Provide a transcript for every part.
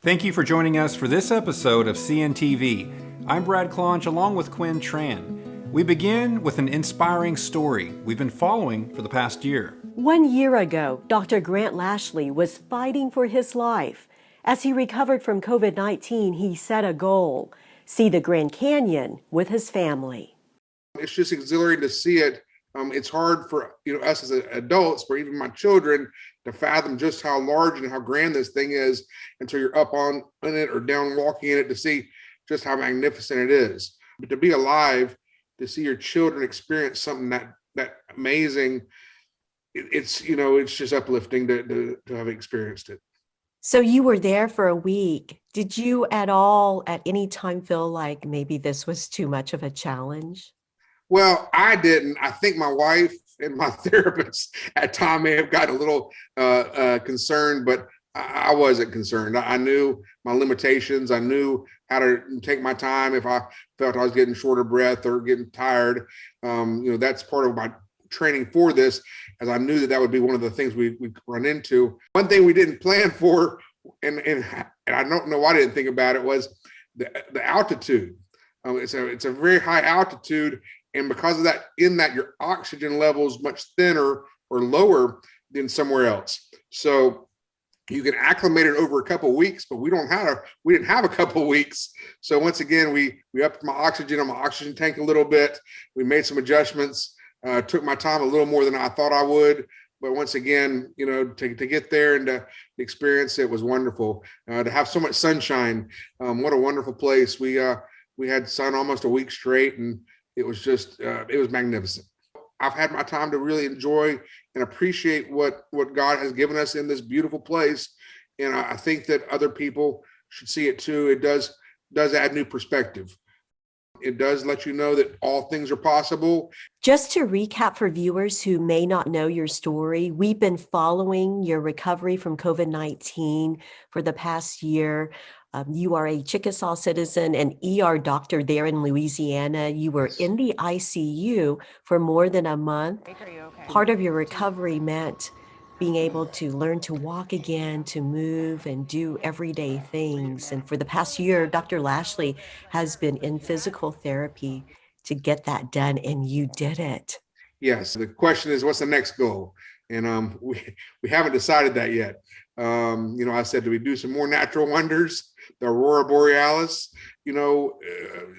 Thank you for joining us for this episode of CNTV. I'm Brad Claunch along with Quin Tran. We begin with an inspiring story we've been following for the past year. 1 year ago, Dr. Grant Lashley was fighting for his life. As he recovered from COVID-19, he set a goal: see the Grand Canyon with his family. It's just exhilarating to see it. It's hard for us as adults, or even my children, to fathom just how large and how grand this thing is until you're up on it or down walking in it to see just how magnificent it is. But to be alive, to see your children experience something that amazing, it's just uplifting to have experienced it. So you were there for a week. Did you at any time feel like maybe this was too much of a challenge? Well, I didn't. I think my wife and my therapist at time may have gotten a little concerned, but I wasn't concerned. I knew my limitations. I knew how to take my time if I felt I was getting short of breath or getting tired. That's part of my training for this, as I knew that would be one of the things we'd run into. One thing we didn't plan for, and I don't know why I didn't think about it, was the altitude. It's a very high altitude. And because of that, your oxygen level is much thinner or lower than somewhere else. So you can acclimate it over a couple of weeks, but we didn't have a couple of weeks. So once again, we upped my oxygen on my oxygen tank a little bit. We made some adjustments, took my time a little more than I thought I would. But once again, to get there and to experience it was wonderful. To have so much sunshine, what a wonderful place. We had sun almost a week straight, and it was just, it was magnificent. I've had my time to really enjoy and appreciate what God has given us in this beautiful place. And I think that other people should see it too. It does add new perspective. It does let you know that all things are possible. Just to recap for viewers who may not know your story, we've been following your recovery from COVID-19 for the past year. You are a Chickasaw citizen and ER doctor there in Louisiana. You were in the ICU for more than a month. Part of your recovery meant being able to learn to walk again, to move and do everyday things. And for the past year, Dr. Lashley has been in physical therapy to get that done, and you did it. Yes. The question is, what's the next goal? And we haven't decided that yet. I said, do we do some more natural wonders? The Aurora Borealis,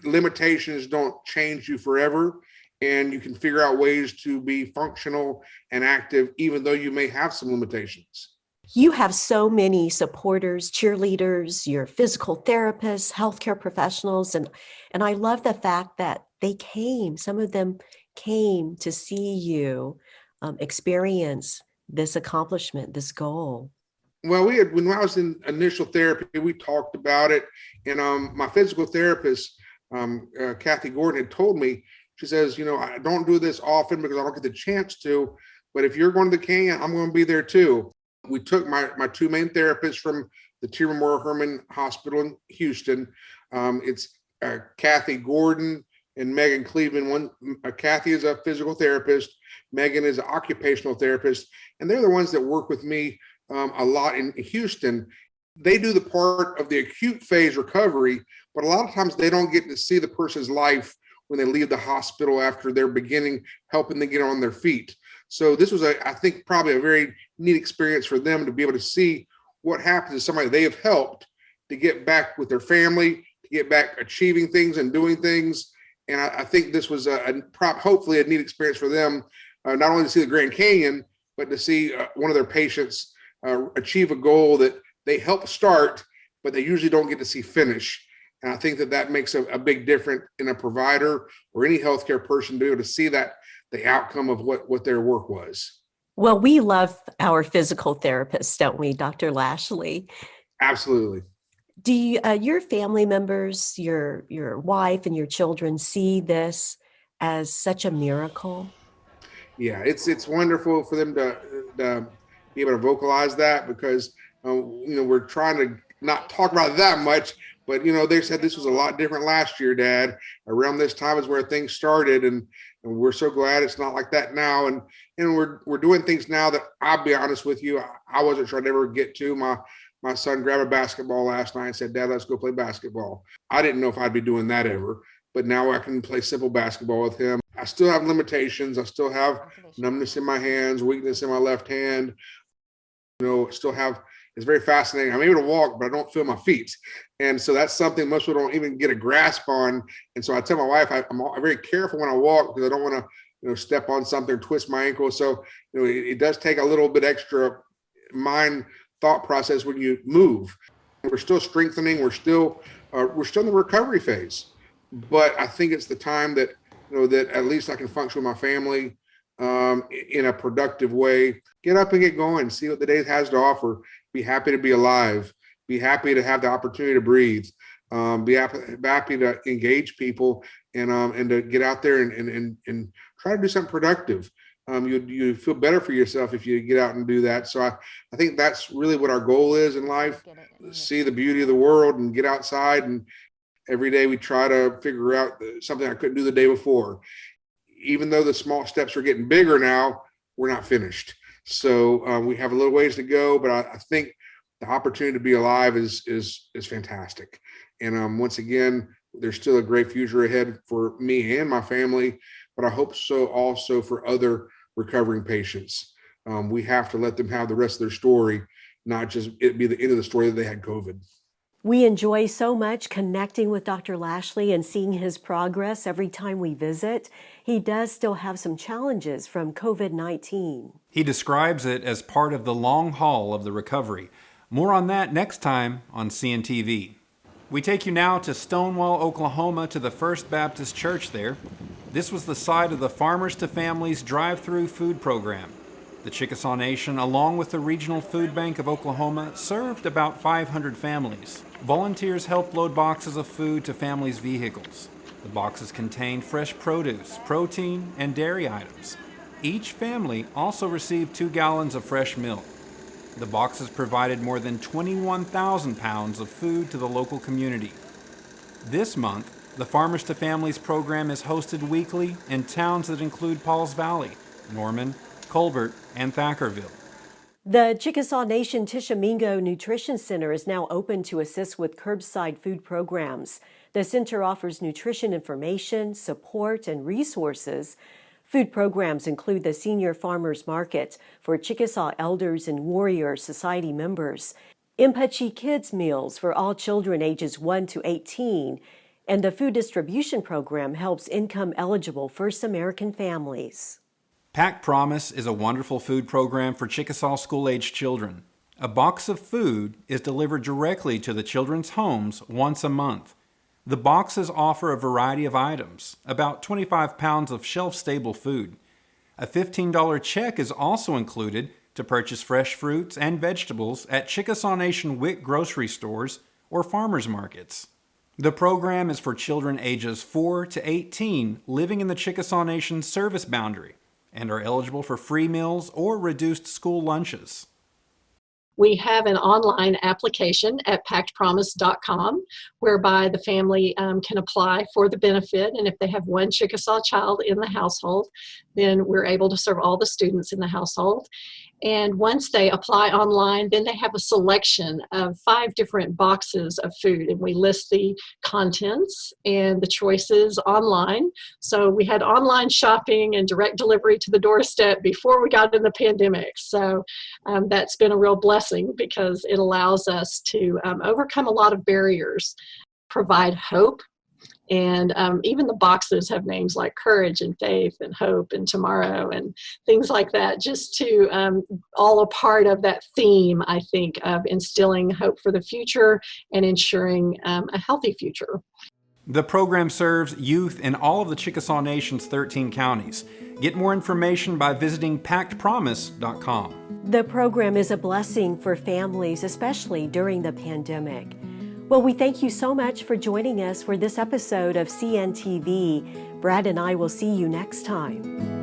limitations don't change you forever, and you can figure out ways to be functional and active, even though you may have some limitations. You have so many supporters, cheerleaders, your physical therapists, healthcare professionals, and I love the fact that some of them came to see you experience this accomplishment, this goal. Well, when I was in initial therapy, we talked about it, and my physical therapist, Kathy Gordon, had told me, she says, I don't do this often because I don't get the chance to, but if you're going to the Canyon, I'm going to be there too. We took my two main therapists from the T. Memorial Hermann Hospital in Houston. It's Kathy Gordon and Megan Cleveland. Kathy is a physical therapist. Megan is an occupational therapist, and they're the ones that work with me a lot in Houston. They do the part of the acute phase recovery, but a lot of times they don't get to see the person's life when they leave the hospital after they're helping them get on their feet. So this was, I think, probably a very neat experience for them to be able to see what happens to somebody they have helped to get back with their family, to get back achieving things and doing things. And I think this was hopefully a neat experience for them, not only to see the Grand Canyon, but to see one of their patients achieve a goal that they help start, but they usually don't get to see finish. And I think that makes a big difference in a provider or any healthcare person to be able to see that the outcome of what their work was. Well, we love our physical therapists, don't we, Dr. Lashley? Absolutely. Do your family members, your wife and your children see this as such a miracle? Yeah, it's wonderful for them to be able to vocalize that, because we're trying to not talk about it that much, but they said this was a lot different last year, Dad. Around this time is where things started, and we're so glad it's not like that now. And we're doing things now that, I'll be honest with you, I wasn't sure I'd ever get to. My my son grabbed a basketball last night and said, "Dad, let's go play basketball." I didn't know if I'd be doing that ever, but now I can play simple basketball with him. I still have limitations. I still have numbness in my hands, weakness in my left hand. Still have, it's very fascinating. I'm able to walk, but I don't feel my feet. And so that's something most people don't even get a grasp on. And so I tell my wife, I'm very careful when I walk because I don't want to, step on something, twist my ankle. So, it does take a little bit extra mind thought process when you move. We're still strengthening. We're still in the recovery phase. But I think it's the time that, that at least I can function with my family in a productive way. Get up and get going, see what the day has to offer. Be happy to be alive. Be happy to have the opportunity to breathe. Be happy to engage people and to get out there and try to do something productive. You feel better for yourself if you get out and do that. So I think that's really what our goal is in life. See the beauty of the world and get outside. And every day we try to figure out something I couldn't do the day before. Even though the small steps are getting bigger now, we're not finished. So we have a little ways to go, but I think the opportunity to be alive is fantastic. And once again, there's still a great future ahead for me and my family, but I hope so also for other recovering patients. We have to let them have the rest of their story, not just it be the end of the story that they had COVID. We enjoy so much connecting with Dr. Lashley and seeing his progress every time we visit. He does still have some challenges from COVID-19. He describes it as part of the long haul of the recovery. More on that next time on CNTV. We take you now to Stonewall, Oklahoma, to the First Baptist Church there. This was the site of the Farmers to Families drive-thru food program. The Chickasaw Nation, along with the Regional Food Bank of Oklahoma, served about 500 families. Volunteers helped load boxes of food to families' vehicles. The boxes contained fresh produce, protein, and dairy items. Each family also received 2 gallons of fresh milk. The boxes provided more than 21,000 pounds of food to the local community. This month, the Farmers to Families program is hosted weekly in towns that include Pauls Valley, Norman, Colbert, and Thackerville. The Chickasaw Nation Tishomingo Nutrition Center is now open to assist with curbside food programs. The center offers nutrition information, support, and resources. Food programs include the Senior Farmers Market for Chickasaw Elders and Warrior Society members, Impachi Kids Meals for all children ages 1 to 18, and the food distribution program helps income-eligible First American families. Pack Promise is a wonderful food program for Chickasaw school-aged children. A box of food is delivered directly to the children's homes once a month. The boxes offer a variety of items, about 25 pounds of shelf-stable food. A $15 check is also included to purchase fresh fruits and vegetables at Chickasaw Nation WIC grocery stores or farmers markets. The program is for children ages 4 to 18 living in the Chickasaw Nation service boundary and are eligible for free meals or reduced school lunches. We have an online application at packedpromise.com whereby the family can apply for the benefit. And if they have one Chickasaw child in the household, then we're able to serve all the students in the household. And once they apply online, then they have a selection of 5 different boxes of food. And we list the contents and the choices online. So we had online shopping and direct delivery to the doorstep before we got in the pandemic. So that's been a real blessing because it allows us to overcome a lot of barriers, provide hope. And even the boxes have names like courage and faith and hope and tomorrow and things like that, just to all a part of that theme, I think, of instilling hope for the future and ensuring a healthy future. The program serves youth in all of the Chickasaw Nation's 13 counties. Get more information by visiting packedpromise.com. The program is a blessing for families, especially during the pandemic. Well, we thank you so much for joining us for this episode of CNTV. Brad and I will see you next time.